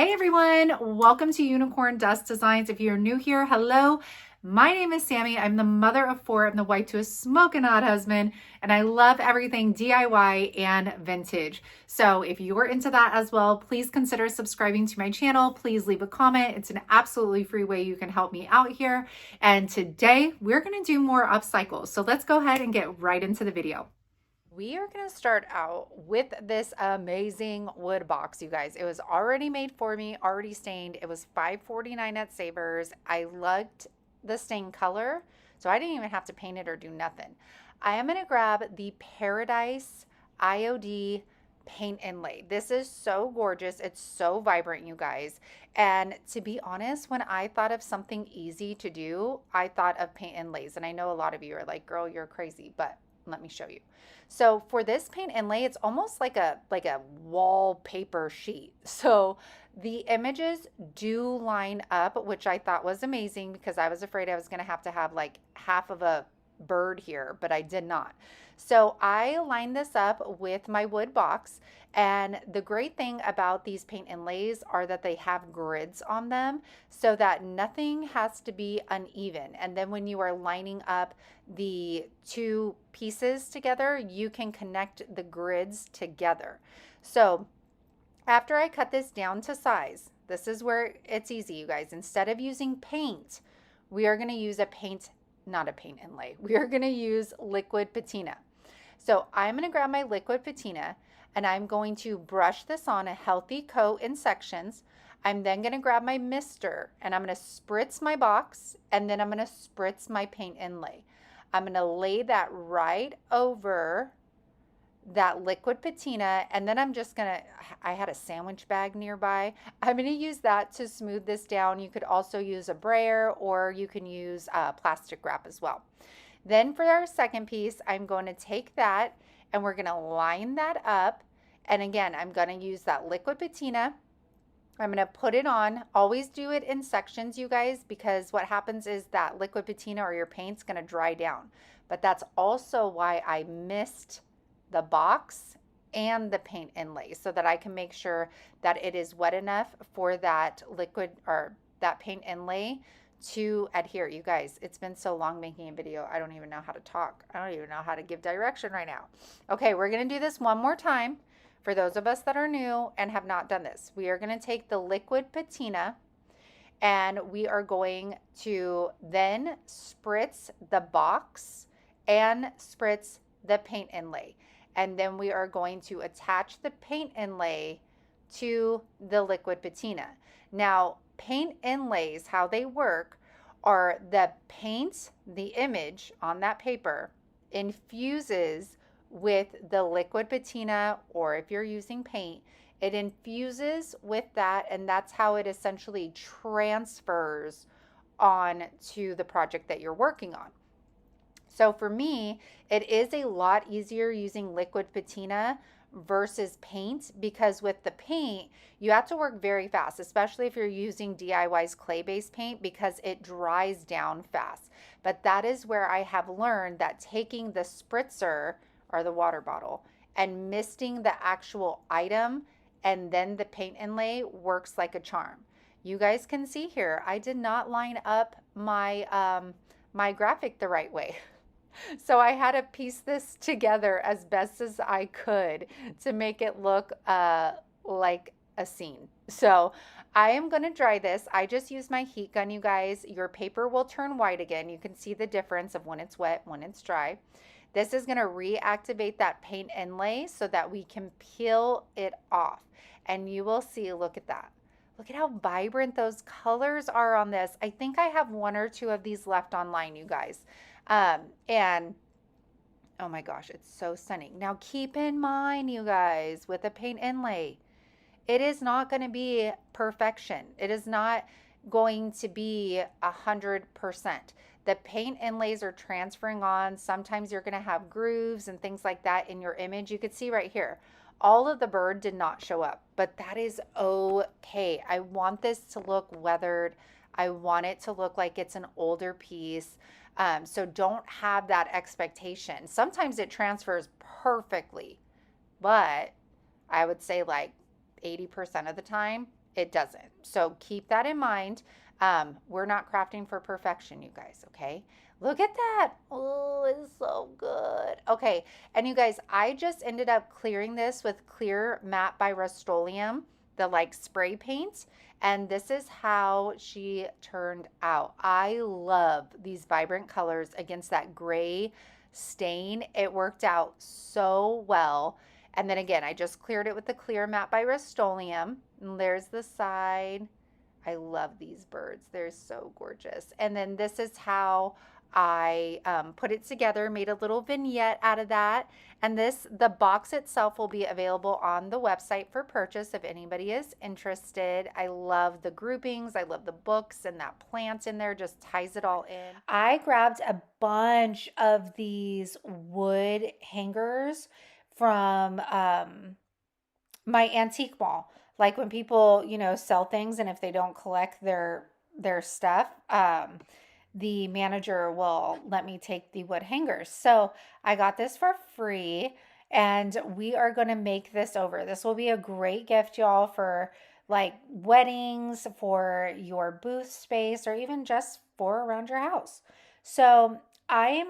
Hey everyone, welcome to Unicorn Dust Designs. If you're new here, hello. My name is Sammy. I'm the mother of four. I'm the wife to a smoking hot husband, and I love everything DIY and vintage. So if you're into that as well, please consider subscribing to my channel. Please leave a comment. It's an absolutely free way you can help me out here. And today we're going to do more upcycles. So let's go ahead and get right into the video. We are going to start out with this amazing wood box, you guys. It was already made for me, already stained. It was $5.49 at Savers. I loved the stain color, so I didn't even have to paint it or do nothing. I am going to grab the Paradise IOD paint inlay. This is so gorgeous. It's so vibrant, you guys. And to be honest, when I thought of something easy to do, I thought of paint inlays. And I know a lot of you are like, girl, you're crazy, but let me show you. So for this paint inlay, it's almost like a wallpaper sheet. So the images do line up, which I thought was amazing because I was afraid I was going to have like half of a bird here, but I did not. So I lined this up with my wood box, and the great thing about these paint inlays are that they have grids on them so that nothing has to be uneven. And then when you are lining up the two pieces together, you can connect the grids together. So after I cut this down to size, this is where it's easy, you guys. Instead of using paint, we are going to use not a paint inlay. We are going to use liquid patina. So I'm going to grab my liquid patina and I'm going to brush this on a healthy coat in sections. I'm then going to grab my mister and I'm going to spritz my box, and then I'm going to spritz my paint inlay. I'm going to lay that right over that liquid patina, and then I'm just gonna, I had a sandwich bag nearby. I'm gonna use that to smooth this down. You could also use a brayer, or you can use plastic wrap as well. Then for our second piece, I'm going to take that and we're gonna line that up. And again, I'm gonna use that liquid patina. I'm gonna put it on. Always do it in sections, you guys, because what happens is that liquid patina or your paint's gonna dry down. But that's also why I missed the box and the paint inlay, so that I can make sure that it is wet enough for that liquid or that paint inlay to adhere. You guys, it's been so long making a video, I don't even know how to talk. I don't even know how to give direction right now. Okay, we're gonna do this one more time. For those of us that are new and have not done this, we are gonna take the liquid patina and we are going to then spritz the box and spritz the paint inlay. And then we are going to attach the paint inlay to the liquid patina. Now, paint inlays, how they work are the paint, the image on that paper infuses with the liquid patina, or if you're using paint, it infuses with that, and that's how it essentially transfers on to the project that you're working on. So for me, it is a lot easier using liquid patina versus paint, because with the paint, you have to work very fast, especially if you're using DIY's clay-based paint, because it dries down fast. But that is where I have learned that taking the spritzer or the water bottle and misting the actual item and then the paint inlay works like a charm. You guys can see here, I did not line up my my graphic the right way. So I had to piece this together as best as I could to make it look like a scene. So I am going to dry this. I just used my heat gun, you guys. Your paper will turn white again. You can see the difference of when it's wet, when it's dry. This is going to reactivate that paint inlay so that we can peel it off. And you will see, look at that. Look at how vibrant those colors are on this. I think I have one or two of these left online, you guys. And oh my gosh, it's so stunning. Now keep in mind, you guys, with a paint inlay, it is not going to be perfection. It is not going to be 100%. The paint inlays are transferring on. Sometimes you're going to have grooves and things like that in your image. You can see right here, all of the bird did not show up, but that is okay. I want this to look weathered. I want it to look like it's an older piece. So don't have that expectation. Sometimes it transfers perfectly, but I would say like 80% of the time, It doesn't. So keep that in mind. We're not crafting for perfection, you guys, okay? Look at that. Oh, it's so good. Okay, and you guys, I just ended up clearing this with Clear Matte by Rust-Oleum, the like spray paint, and this is how she turned out. I love these vibrant colors against that gray stain. It worked out so well. And then again, I just cleared it with the Clear Matte by Rust-Oleum. And there's the side. I love these birds. They're so gorgeous. And then this is how I put it together, made a little vignette out of that. And the box itself will be available on the website for purchase if anybody is interested. I love the groupings. I love the books, and that plant in there just ties it all in. I grabbed a bunch of these wood hangers from my antique mall. Like when people, sell things, and if they don't collect their stuff, the manager will let me take the wood hangers. So I got this for free, and we are going to make this over. This will be a great gift, y'all, for like weddings, for your booth space, or even just for around your house. So I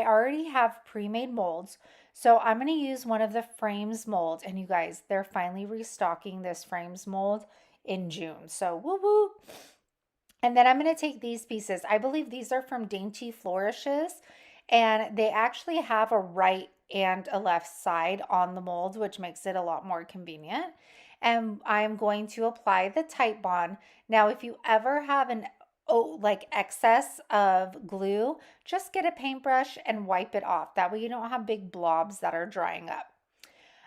already have pre-made molds. So I'm going to use one of the frames mold. And you guys, they're finally restocking this frames mold in June. So woo woo. And then I'm going to take these pieces. I believe these are from Dainty Flourishes. And they actually have a right and a left side on the mold, which makes it a lot more convenient. And I'm going to apply the Type Bond. Now, if you ever have like excess of glue, just get a paintbrush and wipe it off. That way you don't have big blobs that are drying up.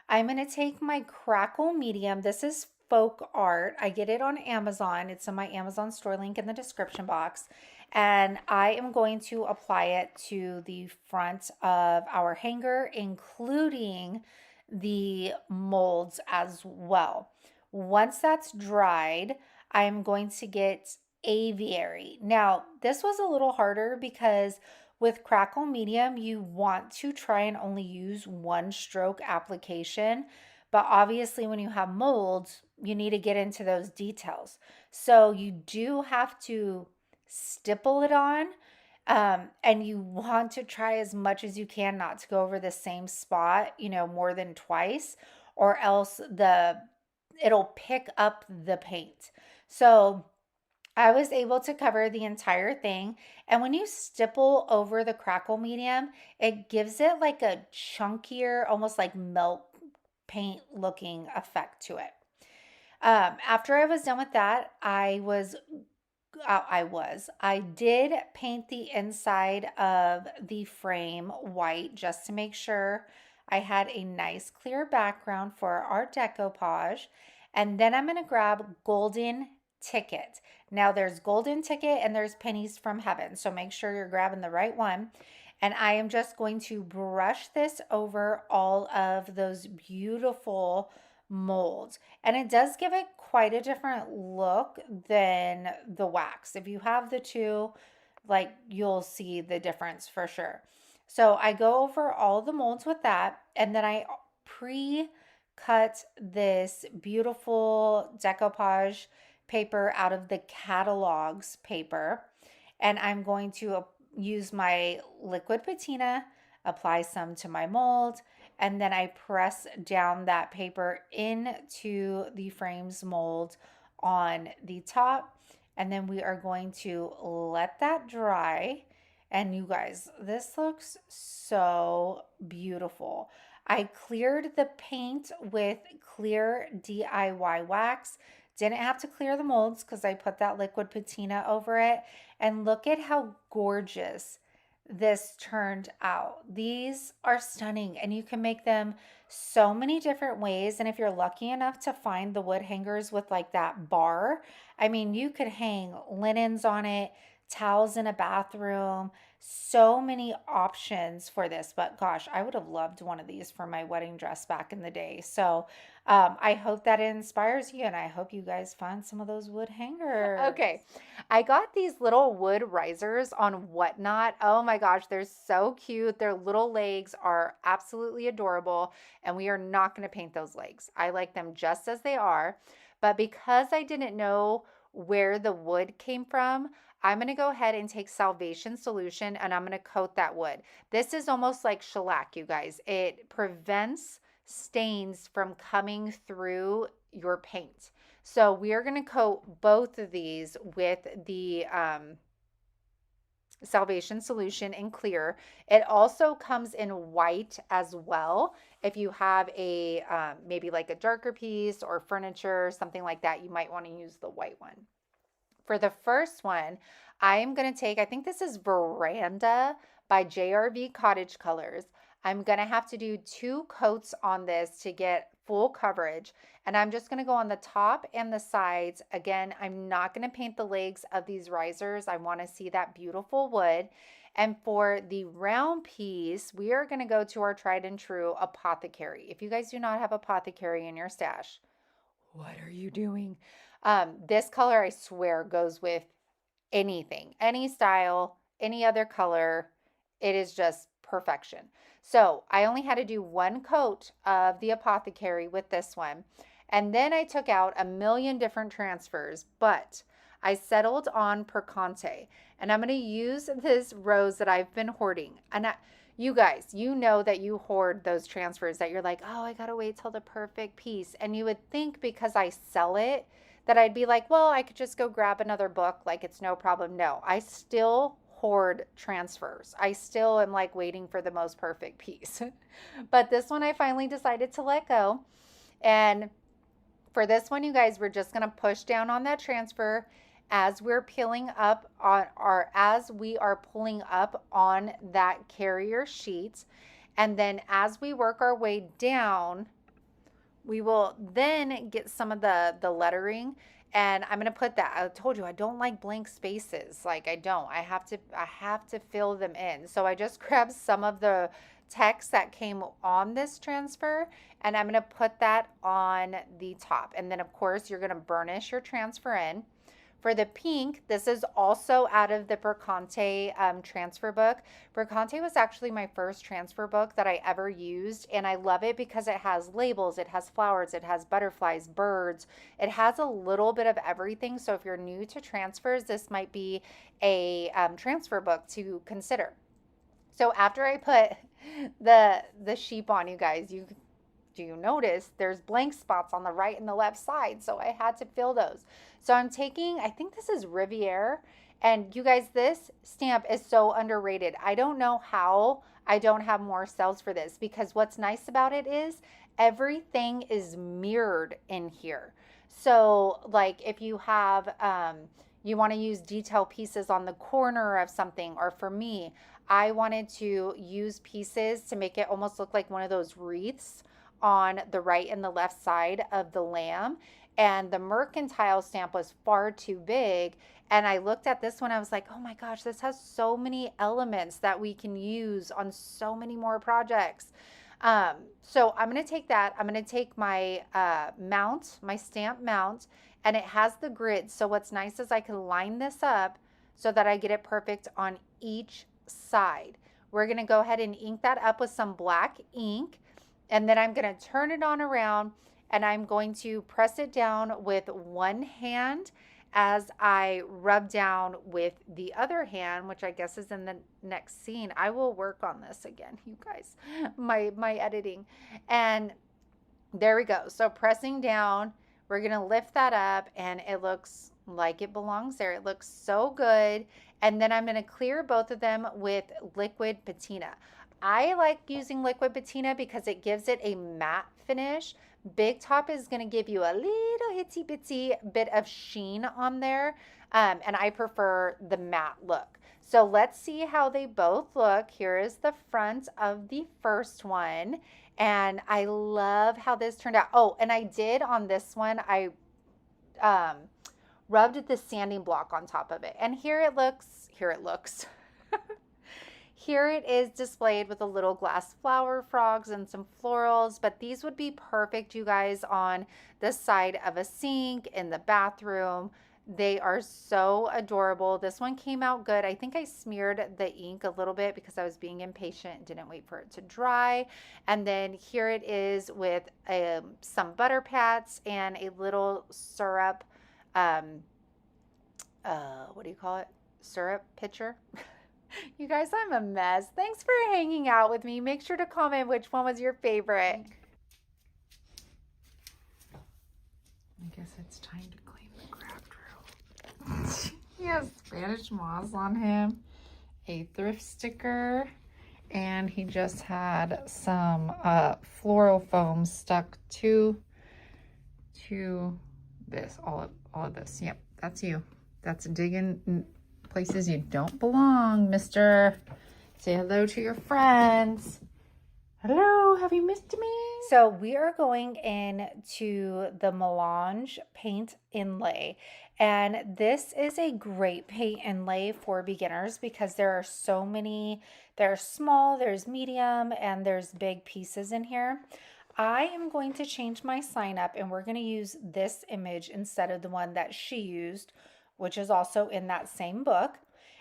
I'm going to take my Crackle Medium. This is folk art. I get it on Amazon. It's in my Amazon store link in the description box. And I am going to apply it to the front of our hanger, including the molds as well. Once that's dried, I'm going to get Aviary. Now, this was a little harder because with Crackle Medium, you want to try and only use one stroke application. But obviously, when you have molds, you need to get into those details. So you do have to stipple it on. And you want to try as much as you can not to go over the same spot, more than twice, or else it'll pick up the paint. So I was able to cover the entire thing. And when you stipple over the Crackle Medium, it gives it like a chunkier, almost like milk paint looking effect to it. After I was done with that, I did paint the inside of the frame white just to make sure I had a nice clear background for our decoupage. And then I'm going to grab Golden Ticket. Now there's Golden Ticket and there's Pennies from Heaven. So make sure you're grabbing the right one. And I am just going to brush this over all of those beautiful molds. And it does give it quite a different look than the wax. If you have the two, like, you'll see the difference for sure. So I go over all the molds with that, and then I pre-cut this beautiful decoupage paper out of the catalogs paper, and I'm going to use my liquid patina, apply some to my mold, and then I press down that paper into the frames mold on the top. And then we are going to let that dry. And you guys, this looks so beautiful. I cleared the paint with clear DIY wax. Didn't have to clear the molds because I put that liquid patina over it. And look at how gorgeous this turned out. These are stunning, and you can make them so many different ways. And if you're lucky enough to find the wood hangers with like that bar, I mean, you could hang linens on it, towels in a bathroom, so many options for this. But gosh, I would have loved one of these for my wedding dress back in the day. So I hope that inspires you, and I hope you guys find some of those wood hangers. Okay, I got these little wood risers on Whatnot. Oh my gosh, they're so cute. Their little legs are absolutely adorable, and we are not going to paint those legs. I like them just as they are. But because I didn't know where the wood came from, I'm going to go ahead and take Salvation solution and I'm going to coat that wood. This is almost like shellac, you guys. It prevents stains from coming through your paint. So we are going to coat both of these with the Salvation solution in clear. It also comes in white as well. If you have a maybe like a darker piece or furniture, something like that, you might want to use the white one. For the first one, I am going to take, I think this is Veranda by JRV Cottage Colors. I'm going to have to do 2 coats on this to get full coverage. And I'm just going to go on the top and the sides. Again, I'm not going to paint the legs of these risers. I want to see that beautiful wood. And for the round piece, we are going to go to our tried and true Apothecary. If you guys do not have Apothecary in your stash, what are you doing? This color, I swear, goes with anything, any style, any other color. It is just perfection. So I only had to do 1 coat of the Apothecary with this one. And then I took out a million different transfers, but I settled on Percante. And I'm going to use this rose that I've been hoarding. And you guys, you know that you hoard those transfers that you're like, oh, I got to wait till the perfect piece. And you would think because I sell it that I'd be like, well, I could just go grab another book. Like it's no problem. No, I still hoard transfers. I still am like waiting for the most perfect piece. But this one I finally decided to let go. And for this one, you guys, we're just going to push down on that transfer as we're peeling up on our, as we are pulling up on that carrier sheet. And then as we work our way down, we will then get some of the lettering, and I'm going to put that. I told you I don't like blank spaces. Like I don't. I have to fill them in. So I just grabbed some of the text that came on this transfer and I'm going to put that on the top. And then of course you're going to burnish your transfer in. For the pink, this is also out of the Percante transfer book. Percante was actually my first transfer book that I ever used, and I love it because it has labels, it has flowers, it has butterflies, birds. It has a little bit of everything, so if you're new to transfers, this might be a transfer book to consider. So after I put the sheep on, you guys, do you notice there's blank spots on the right and the left side? So I had to fill those. So I'm taking, I think this is Riviere. And you guys, this stamp is so underrated. I don't know how I don't have more sales for this, because what's nice about it is everything is mirrored in here. So like if you have, you want to use detail pieces on the corner of something, or for me, I wanted to use pieces to make it almost look like one of those wreaths on the right and the left side of the lamb. And the mercantile stamp was far too big. And I looked at this one, I was like, oh my gosh, this has so many elements that we can use on so many more projects. So I'm going to take that. I'm going to take my mount, my stamp mount, and it has the grid. So what's nice is I can line this up so that I get it perfect on each side. We're going to go ahead and ink that up with some black ink. And then I'm going to turn it on around and I'm going to press it down with one hand as I rub down with the other hand, which I guess is in the next scene. I will work on this again, you guys, my editing. And there we go. So pressing down, we're going to lift that up and it looks like it belongs there. It looks so good. And then I'm going to clear both of them with liquid patina. I like using liquid patina because it gives it a matte finish. Big Top is going to give you a little itsy bitsy bit of sheen on there, and I prefer the matte look. So let's see how they both look. Here is the front of the first one, and I love how this turned out. Oh, and I did on this one, I rubbed the sanding block on top of it, and here it looks. Here it is displayed with a little glass flower frogs and some florals, but these would be perfect, you guys, on the side of a sink, in the bathroom. They are so adorable. This one came out good. I think I smeared the ink a little bit because I was being impatient and didn't wait for it to dry. And then here it is with some butter pats and a little syrup. Um, what do you call it? Syrup pitcher. You guys, I'm a mess. Thanks for hanging out with me. Make sure to comment which one was your favorite. I guess it's time to clean the craft room. He has Spanish moss on him, a thrift sticker, and he just had some floral foam stuck to this, all of this. Yep, that's you. That's digging places you don't belong, mister. Say hello to your friends. Hello, have you missed me? So we are going into the Melange paint inlay. And this is a great paint inlay for beginners because there are so many, there's small, there's medium, and there's big pieces in here. I am going to change my sign up and we're going to use this image instead of the one that she used, which is also in that same book.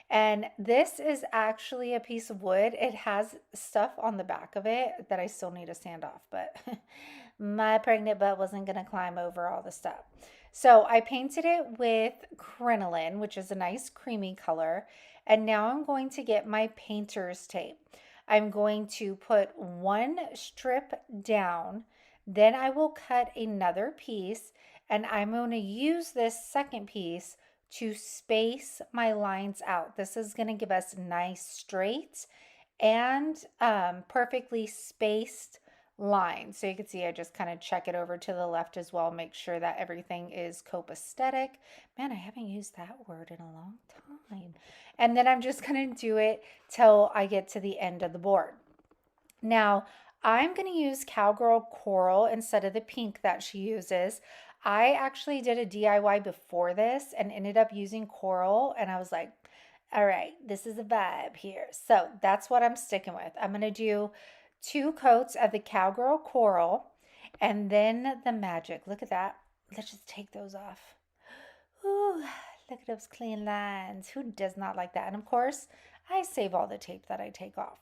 And this is actually a piece of wood. It has stuff on the back of it that I still need to sand off, but my pregnant butt wasn't going to climb over all the stuff. So I painted it with crinoline, which is a nice creamy color. And now I'm going to get my painter's tape. I'm going to put one strip down, then I will cut another piece, and I'm going to use this second piece to space my lines out. This is going to give us nice straight and perfectly spaced lines. So you can see I just kind of check it over to the left as well, make sure that everything is copacetic. Man, I haven't used that word in a long time. And then I'm just going to do it till I get to the end of the board. Now, I'm going to use Cowgirl Coral instead of the pink that she uses. I actually did a DIY before this and ended up using coral, and I was like, all right, this is a vibe here. So that's what I'm sticking with. I'm going to do 2 coats of the Cowgirl Coral and then the Magic. Look at that. Let's just take those off. Ooh, look at those clean lines. Who does not like that? And of course, I save all the tape that I take off.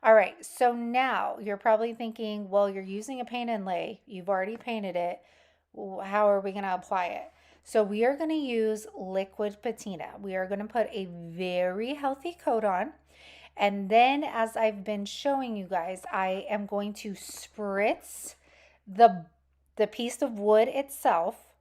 All right, so now you're probably thinking, well, you're using a paint inlay. You've already painted it. How are we going to apply it? So we are going to use liquid patina. We are going to put a very healthy coat on. And then as I've been showing you guys, I am going to spritz the piece of wood itself.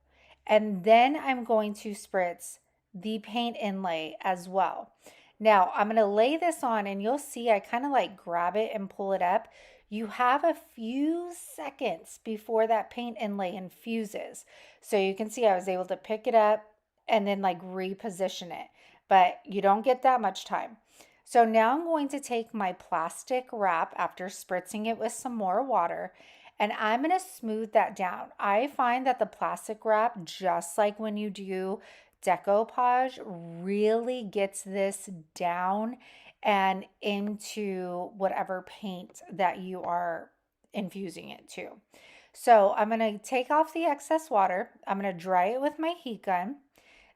And then I'm going to spritz the paint inlay as well. Now I'm going to lay this on and you'll see I kind of like grab it and pull it up. You have a few seconds before that paint inlay infuses. So you can see I was able to pick it up and then like reposition it, but you don't get that much time. So now I'm going to take my plastic wrap after spritzing it with some more water, and I'm going to smooth that down. I find that the plastic wrap, just like when you do decoupage, really gets this down and into whatever paint that you are infusing it to. So I'm going to take off the excess water. I'm going to dry it with my heat gun.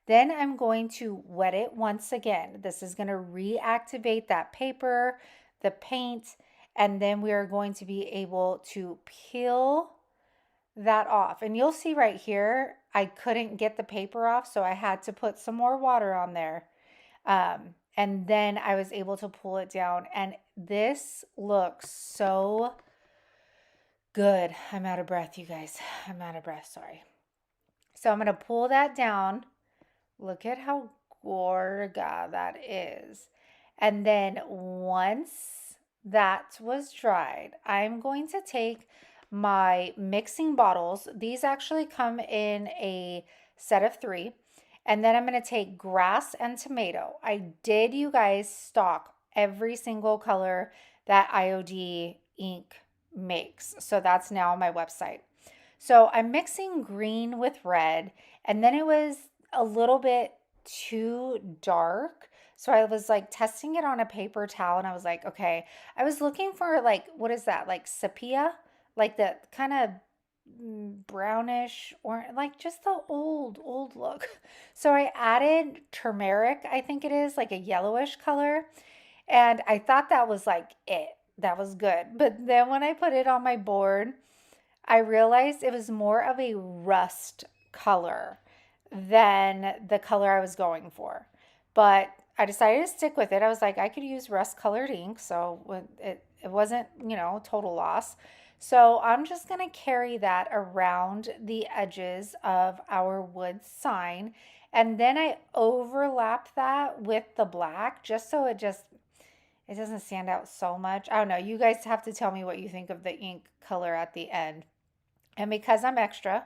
Then I'm going to wet it once again. This is going to reactivate that paper, the paint, and then we are going to be able to peel that off. And you'll see right here, I couldn't get the paper off, so I had to put some more water on there. And then I was able to pull it down, and this looks so good. I'm out of breath, you guys. I'm out of breath, sorry. So I'm going to pull that down. Look at how gorga that is. And then once that was dried, I'm going to take my mixing bottles. These actually come in a set of 3. And then I'm going to take grass and tomato. I did, you guys, stock every single color that IOD ink makes. So that's now on my website. So I'm mixing green with red, and then it was a little bit too dark. So I was like testing it on a paper towel, and I was like, okay, I was looking for like, what is that? Like sepia, like the kind of brownish or like just the old look. So I added turmeric, I think it is, like a yellowish color. And I thought that was like it. That was good. But then when I put it on my board, I realized it was more of a rust color than the color I was going for. But I decided to stick with it. I was like, I could use rust colored ink, so it wasn't, total loss. So I'm just going to carry that around the edges of our wood sign. And then I overlap that with the black just so it doesn't stand out so much. I don't know. You guys have to tell me what you think of the ink color at the end. And because I'm extra,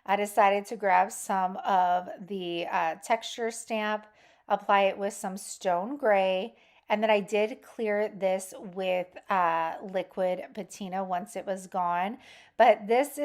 I decided to grab some of the texture stamp, apply it with some stone gray, and then I did clear this with liquid patina once it was gone. But this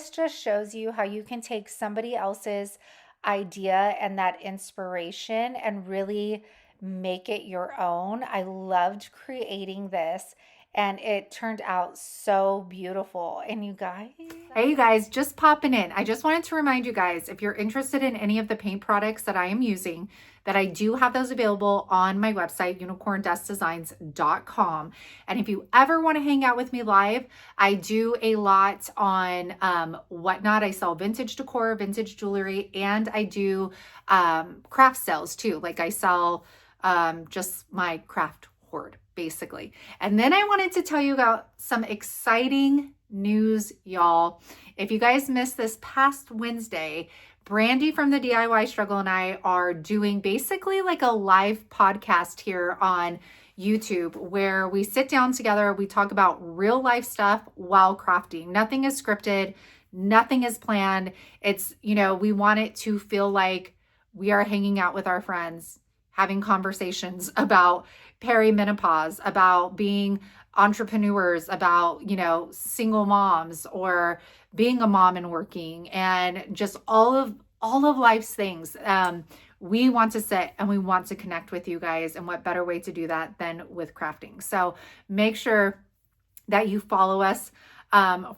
just shows you how you can take somebody else's idea and that inspiration and really make it your own. I loved creating this and it turned out so beautiful. And you guys, hey, you guys, just popping in. I just wanted to remind you guys, if you're interested in any of the paint products that I am using, that I do have those available on my website, unicorndustdesigns.com. And if you ever want to hang out with me live, I do a lot on Whatnot. I sell vintage decor, vintage jewelry, and I do craft sales too. Like I sell just my craft hoard, basically. And then I wanted to tell you about some exciting news, y'all. If you guys missed this past Wednesday, Brandy from the DIY Struggle and I are doing basically like a live podcast here on YouTube where we sit down together, we talk about real life stuff while crafting. Nothing is scripted, nothing is planned. It's, we want it to feel like we are hanging out with our friends, having conversations about perimenopause, about being entrepreneurs, about, single moms or being a mom and working, and just all of life's things. We want to sit and we want to connect with you guys. And what better way to do that than with crafting? So make sure that you follow us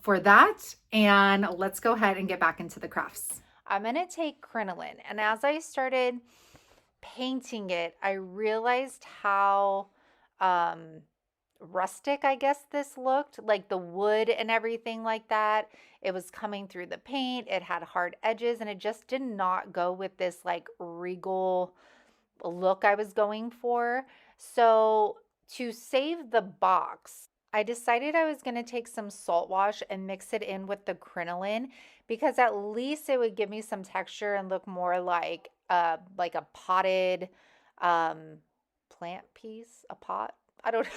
for that. And let's go ahead and get back into the crafts. I'm going to take crinoline. And as I started painting it, I realized how rustic, I guess this looked, like the wood and everything like that. It was coming through the paint. It had hard edges and it just did not go with this like regal look I was going for. So to save the box, I decided I was going to take some salt wash and mix it in with the crinoline because at least it would give me some texture and look more like a potted plant piece, a pot. I don't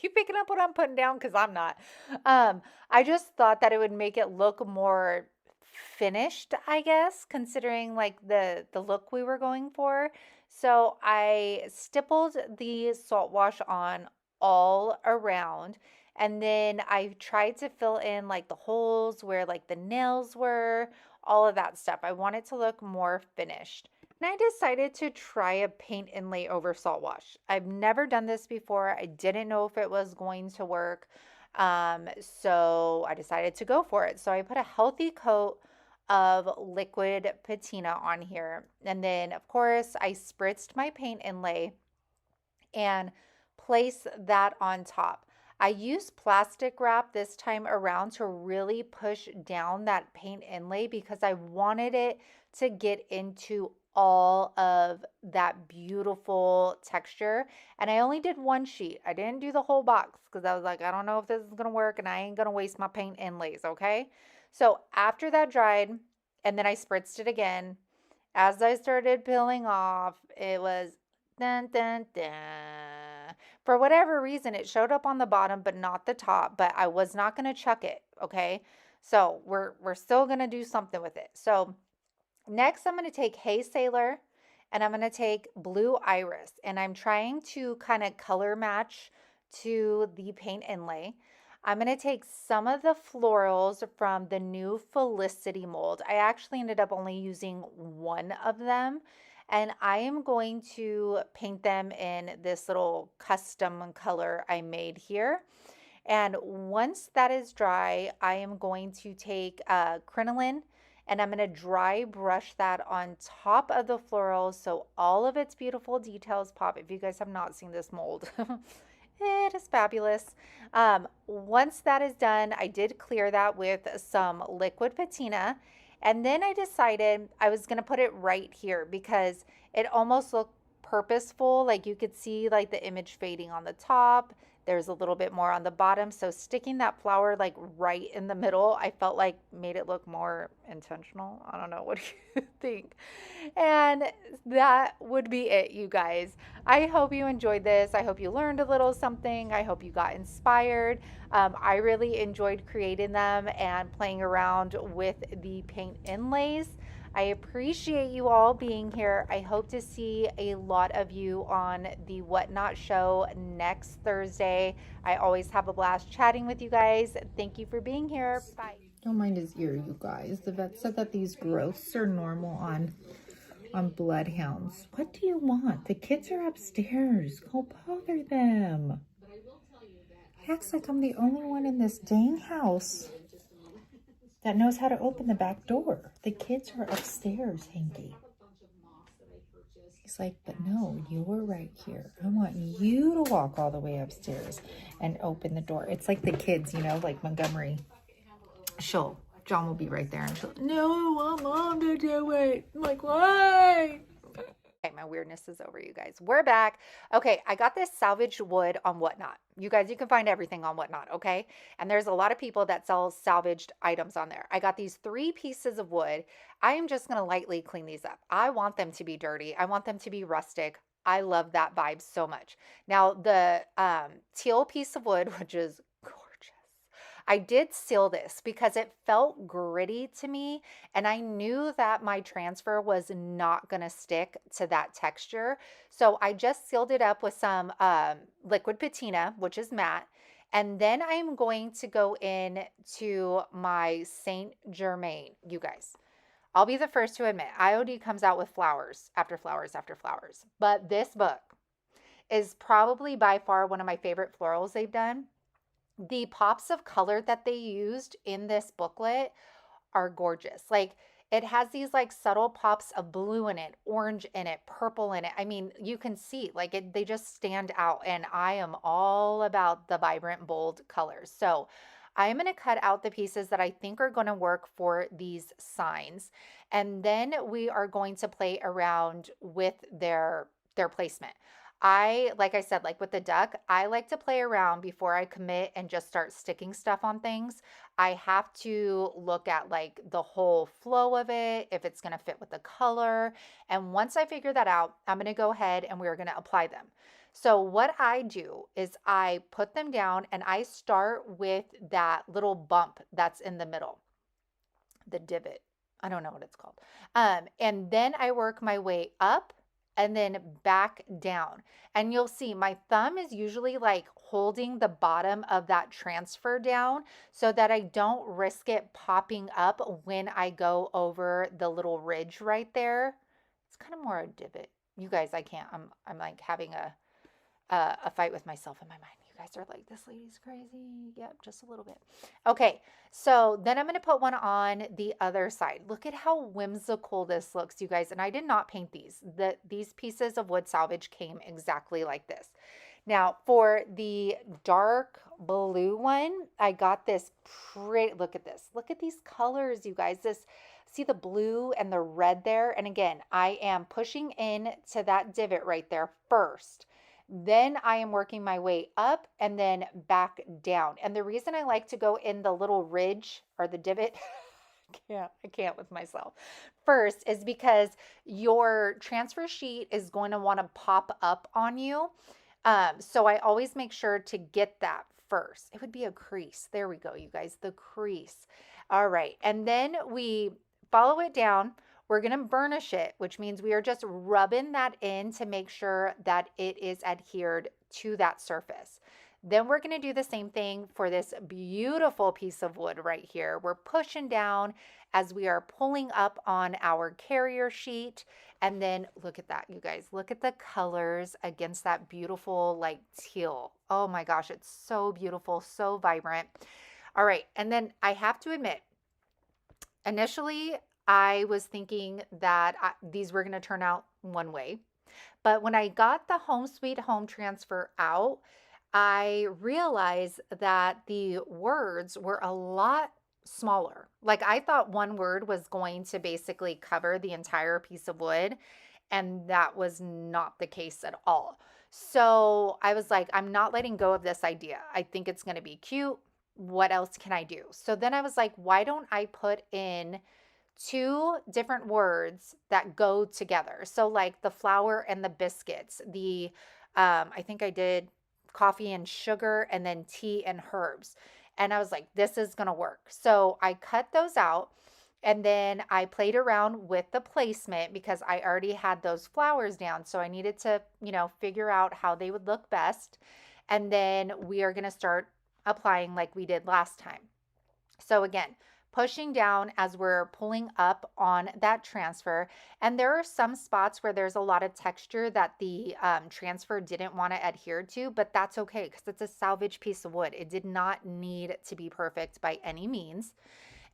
you picking up what I'm putting down? Because I'm not. I just thought that it would make it look more finished, I guess, considering like the look we were going for. So I stippled the salt wash on all around. And then I tried to fill in like the holes where like the nails were, all of that stuff. I want it to look more finished. And I decided to try a paint inlay over salt wash. I've never done this before. I didn't know if it was going to work. So I decided to go for it. So I put a healthy coat of liquid patina on here. And then, of course, I spritzed my paint inlay and place that on top. I used plastic wrap this time around to really push down that paint inlay because I wanted it to get into all of that beautiful texture. And I only did one sheet. I didn't do the whole box because I was like, I don't know if this is going to work and I ain't going to waste my paint inlays, okay? So after that dried, and then I spritzed it again, as I started peeling off, it was dun dun dun. For whatever reason, it showed up on the bottom, but not the top. But I was not going to chuck it, okay? So we're still going to do something with it. So next, I'm going to take Hey Sailor and I'm going to take Blue Iris. And I'm trying to kind of color match to the paint inlay. I'm going to take some of the florals from the new Felicity mold. I actually ended up only using one of them. And I am going to paint them in this little custom color I made here. And once that is dry, I am going to take crinoline and I'm going to dry brush that on top of the florals so all of its beautiful details pop. If you guys have not seen this mold, it is fabulous. Once that is done, I did clear that with some liquid patina. And then I decided I was going to put it right here because it almost looked purposeful. Like you could see like the image fading on the top. There's a little bit more on the bottom. So sticking that flower like right in the middle, I felt like made it look more intentional. I don't know. What do you think? And that would be it, you guys. I hope you enjoyed this. I hope you learned a little something. I hope you got inspired. I really enjoyed creating them and playing around with the paint inlays. I appreciate you all being here. I hope to see a lot of you on the Whatnot show next Thursday. I always have a blast chatting with you guys. Thank you for being here. Bye. Don't mind his ear, you guys. The vet said that these growths are normal on bloodhounds. What do you want? The kids are upstairs. Go bother them. Acts like I'm the only one in this dang house that knows how to open the back door. The kids are upstairs, Hanky. He's like, but no, you were right here. I want you to walk all the way upstairs and open the door. It's like the kids, you know, like Montgomery. John will be right there and she'll, no, I want Mom to do it. I'm like, why? Okay, my weirdness is over, you guys. We're back. Okay, I got this salvaged wood on Whatnot. You guys, you can find everything on Whatnot, okay? And there's a lot of people that sell salvaged items on there. I got these 3 pieces of wood. I am just going to lightly clean these up. I want them to be dirty. I want them to be rustic. I love that vibe so much. Now, the teal piece of wood, which is I did seal this because it felt gritty to me and I knew that my transfer was not going to stick to that texture. So I just sealed it up with some liquid patina, which is matte. And then I'm going to go in to my Saint Germain, you guys. I'll be the first to admit, IOD comes out with flowers after flowers after flowers. But this book is probably by far one of my favorite florals they've done. The pops of color that they used in this booklet are gorgeous. Like it has these like subtle pops of blue in it, orange in it, purple in it. I mean, you can see like they just stand out and I am all about the vibrant, bold colors. So I am going to cut out the pieces that I think are going to work for these signs. And then we are going to play around with their placement. Like I said, like with the duck, I like to play around before I commit and just start sticking stuff on things. I have to look at like the whole flow of it, if it's going to fit with the color. And once I figure that out, I'm going to go ahead and we're going to apply them. So what I do is I put them down and I start with that little bump that's in the middle, the divot. I don't know what it's called. And then I work my way up and then back down. And you'll see my thumb is usually like holding the bottom of that transfer down so that I don't risk it popping up when I go over the little ridge right there. It's kind of more a divot. You guys, I can't, I'm like having a fight with myself in my mind. You guys are like, this lady's crazy. Yep, just a little bit. Okay, so then I'm going to put one on the other side. Look at how whimsical this looks, you guys. And I did not paint these. These pieces of wood salvage came exactly like this. Now, for the dark blue one, I got this pretty, look at this. Look at these colors, you guys. See the blue and the red there? And again, I am pushing in to that divot right there first. Then I am working my way up and then back down. And the reason I like to go in the little ridge or the divot, I can't with myself, first is because your transfer sheet is going to want to pop up on you. So I always make sure to get that first. It would be a crease. There we go, you guys, the crease. All right. And then we follow it down. We're going to burnish it, which means we are just rubbing that in to make sure that it is adhered to that surface. Then we're going to do the same thing for this beautiful piece of wood right here. We're pushing down as we are pulling up on our carrier sheet. And then look at that, you guys. Look at the colors against that beautiful like teal. Oh my gosh, it's so beautiful, so vibrant. All right, and then I have to admit, initially I was thinking that these were going to turn out one way. But when I got the Home Sweet Home transfer out, I realized that the words were a lot smaller. Like I thought one word was going to basically cover the entire piece of wood, and that was not the case at all. So I was like, I'm not letting go of this idea. I think it's going to be cute. What else can I do? So then I was like, why don't I put in two different words that go together? So like the flour and the biscuits, the I think I did coffee and sugar, and then tea and herbs. And I was like, this is going to work. So I cut those out, and then I played around with the placement because I already had those flowers down. So I needed to, figure out how they would look best. And then we are going to start applying like we did last time. So again, pushing down as we're pulling up on that transfer. And there are some spots where there's a lot of texture that the transfer didn't want to adhere to, but that's okay because it's a salvage piece of wood. It did not need to be perfect by any means.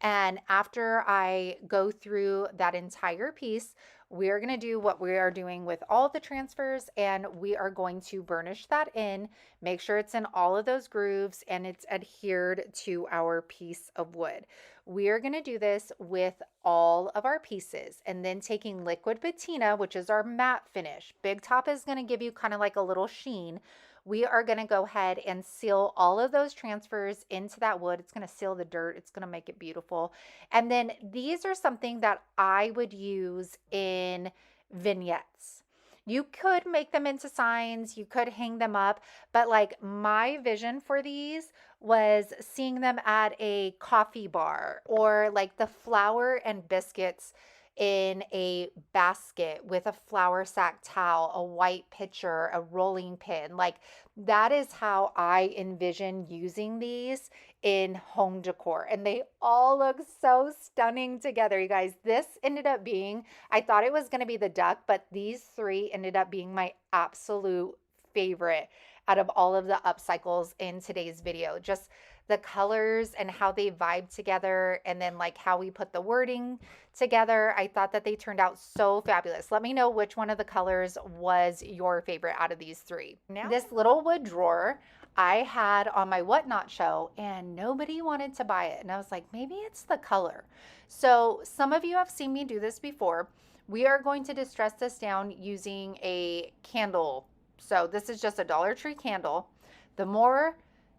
And after I go through that entire piece, we're going to do what we are doing with all the transfers, and we are going to burnish that in, make sure it's in all of those grooves and it's adhered to our piece of wood. We are going to do this with all of our pieces, and then taking liquid patina, which is our matte finish. Big Top is going to give you kind of like a little sheen. We are going to go ahead and seal all of those transfers into that wood. It's going to seal the dirt. It's going to make it beautiful. And then these are something that I would use in vignettes. You could make them into signs, you could hang them up, but like my vision for these was seeing them at a coffee bar, or like the flour and biscuits in a basket with a flour sack towel, a white pitcher, a rolling pin. Like that is how I envision using these in home decor. And they all look so stunning together, you guys. This ended up being, I thought it was going to be the duck, but these three ended up being my absolute favorite out of all of the upcycles in today's video. Just the colors and how they vibe together, and then like how we put the wording together. I thought that they turned out so fabulous. Let me know which one of the colors was your favorite out of these three. Now, this little wood drawer I had on my Whatnot show, and nobody wanted to buy it. And I was like, maybe it's the color. So some of you have seen me do this before. We are going to distress this down using a candle. So this is just a Dollar Tree candle. The more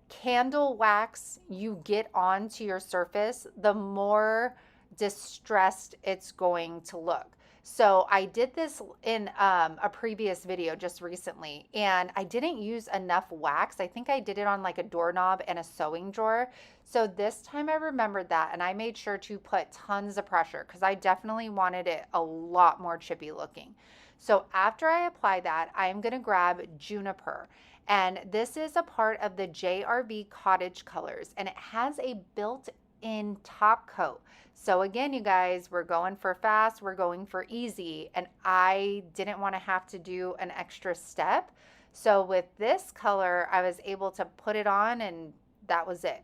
candle wax you get onto your surface, the more distressed it's going to look. So I did this in a previous video just recently, and I didn't use enough wax. I think I did it on like a doorknob and a sewing drawer. So this time I remembered that, and I made sure to put tons of pressure because I definitely wanted it a lot more chippy looking. So after I apply that, I'm going to grab Juniper. And this is a part of the JRB Cottage Colors, and it has a built-in top coat. So again, you guys, we're going for fast, we're going for easy, and I didn't want to have to do an extra step. So with this color, I was able to put it on, and that was it.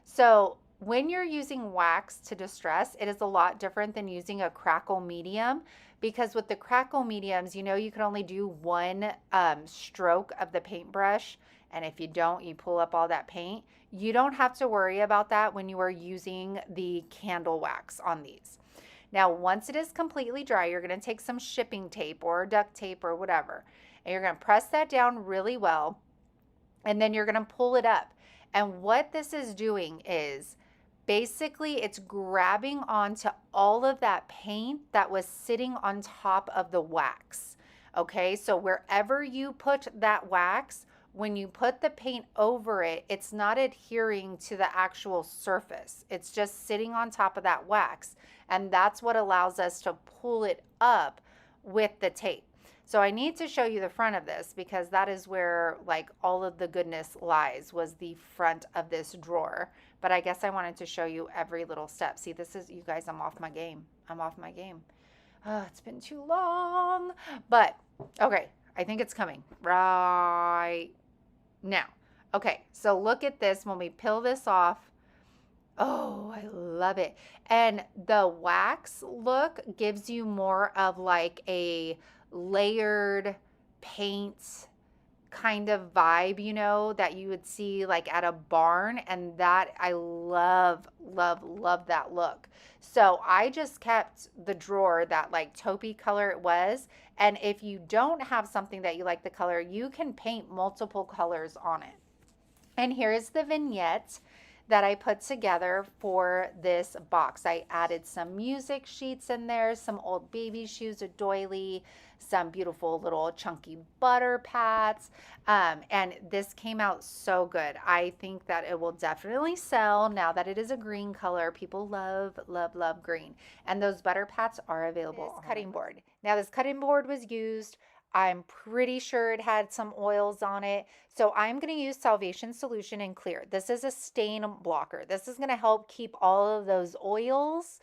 So when you're using wax to distress, it is a lot different than using a crackle medium, because with the crackle mediums, you can only do one stroke of the paintbrush. And if you don't, you pull up all that paint. You don't have to worry about that when you are using the candle wax on these. Now, once it is completely dry, you're going to take some shipping tape or duct tape or whatever, and you're going to press that down really well. And then you're going to pull it up. And what this is doing is basically it's grabbing onto all of that paint that was sitting on top of the wax. Okay, so wherever you put that wax, when you put the paint over it, it's not adhering to the actual surface. It's just sitting on top of that wax. And that's what allows us to pull it up with the tape. So I need to show you the front of this because that is where like all of the goodness lies, was the front of this drawer. But I guess I wanted to show you every little step. See, this is, you guys, I'm off my game. I'm off my game. Oh, it's been too long. But okay, I think it's coming right now. Okay, so look at this when we peel this off. Oh, I love it. And the wax look gives you more of like a layered paint kind of vibe, you know, that you would see like at a barn. And that I love, love, love that look. So I just kept the drawer that like taupey color it was. And if you don't have something that you like the color, you can paint multiple colors on it. And here's the vignette that I put together for this box. I added some music sheets in there, some old baby shoes, a doily, some beautiful little chunky butter pats. And this came out so good. I think that it will definitely sell now that it is a green color. People love, love, love green. And those butter pats are available. This cutting board. Now this cutting board was used. I'm pretty sure it had some oils on it. So I'm going to use Salvation Solution in Clear. This is a stain blocker. This is going to help keep all of those oils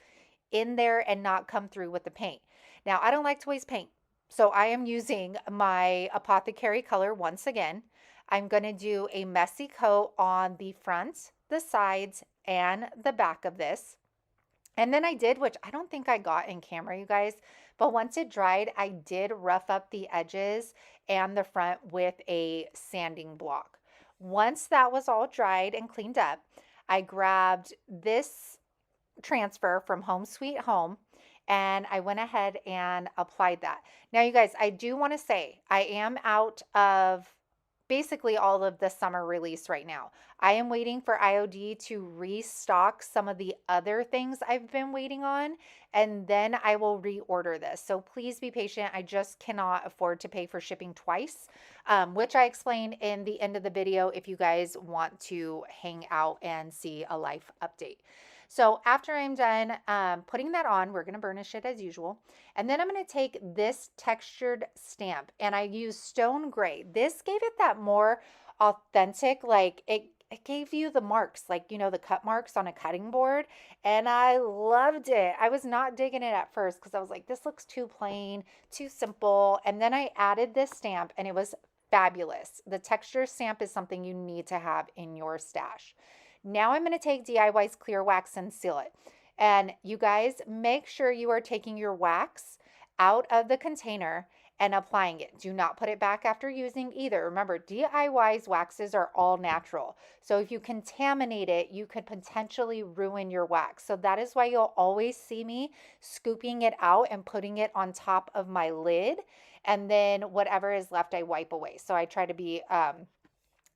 in there and not come through with the paint. Now, I don't like to waste paint. So I am using my Apothecary color once again. I'm going to do a messy coat on the front, the sides, and the back of this. And then I did, which I don't think I got in camera, you guys, but once it dried, I did rough up the edges and the front with a sanding block. Once that was all dried and cleaned up, I grabbed this transfer from Home Sweet Home and I went ahead and applied that. Now, you guys, I do want to say I am out of basically all of the summer release right now. I am waiting for IOD to restock some of the other things I've been waiting on, and then I will reorder this. So please be patient. I just cannot afford to pay for shipping twice, which I explained in the end of the video if you guys want to hang out and see a life update. So after I'm done putting that on, we're going to burnish it as usual. And then I'm going to take this textured stamp and I use stone gray. This gave it that more authentic, like it gave you the marks, like, you know, the cut marks on a cutting board. And I loved it. I was not digging it at first because I was like, this looks too plain, too simple. And then I added this stamp and it was fabulous. The texture stamp is something you need to have in your stash. Now I'm going to take DIY's clear wax and seal it. And you guys, make sure you are taking your wax out of the container and applying it. Do not put it back after using either. Remember, DIY's waxes are all natural. So if you contaminate it, you could potentially ruin your wax. So that is why you'll always see me scooping it out and putting it on top of my lid. And then whatever is left, I wipe away. So I try to be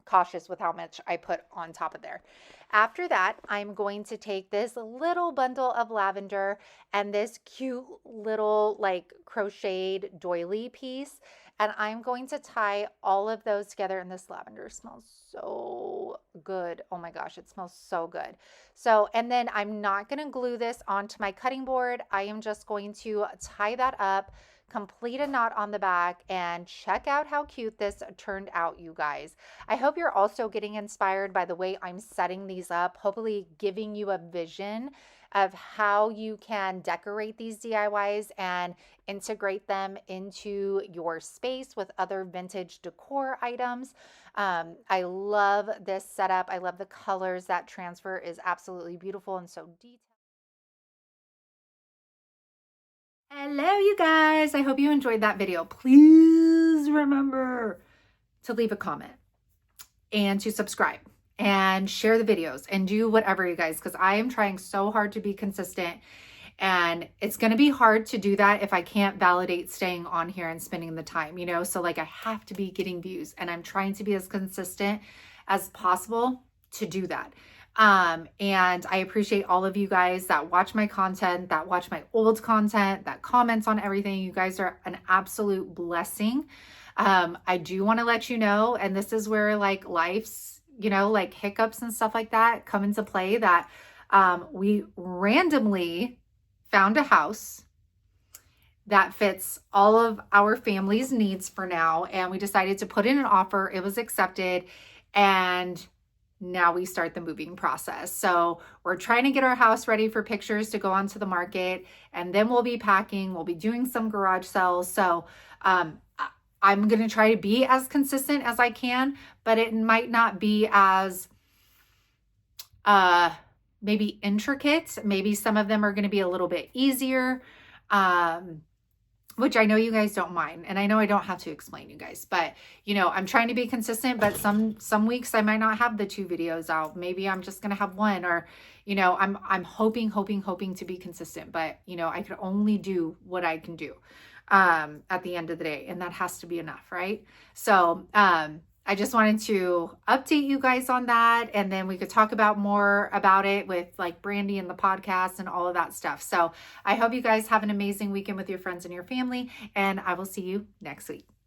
cautious with how much I put on top of there. After that, I'm going to take this little bundle of lavender and this cute little like crocheted doily piece, and I'm going to tie all of those together. And this lavender smells so good. Oh my gosh, it smells so good. So, and then I'm not going to glue this onto my cutting board. I am just going to tie that up, complete a knot on the back, and check out how cute this turned out, you guys. I hope you're also getting inspired by the way I'm setting these up, hopefully giving you a vision of how you can decorate these DIYs and integrate them into your space with other vintage decor items. I love this setup. I love the colors. That transfer is absolutely beautiful and so detailed. Hello, you guys. I hope you enjoyed that video. Please remember to leave a comment and to subscribe and share the videos and do whatever, you guys, because I am trying so hard to be consistent, and it's going to be hard to do that if I can't validate staying on here and spending the time, you know? So like I have to be getting views, and I'm trying to be as consistent as possible to do that. And I appreciate all of you guys that watch my content, that watch my old content, that comments on everything. You guys are an absolute blessing. I do want to let you know, and this is where like life's, you know, like hiccups and stuff like that come into play, that we randomly found a house that fits all of our family's needs for now. And we decided to put in an offer. It was accepted. And now we start the moving process. So we're trying to get our house ready for pictures to go onto the market. And then we'll be packing. We'll be doing some garage sales. So I'm going to try to be as consistent as I can, but it might not be as maybe intricate. Maybe some of them are going to be a little bit easier, which I know you guys don't mind. And I know I don't have to explain, you guys, but you know, I'm trying to be consistent, but some weeks I might not have the 2 videos out. Maybe I'm just going to have 1, or, you know, I'm hoping to be consistent, but you know, I can only do what I can do at the end of the day, and that has to be enough, right? So I just wanted to update you guys on that, and then we could talk about more about it with like Brandy and the podcast and all of that stuff. So I hope you guys have an amazing weekend with your friends and your family, and I will see you next week.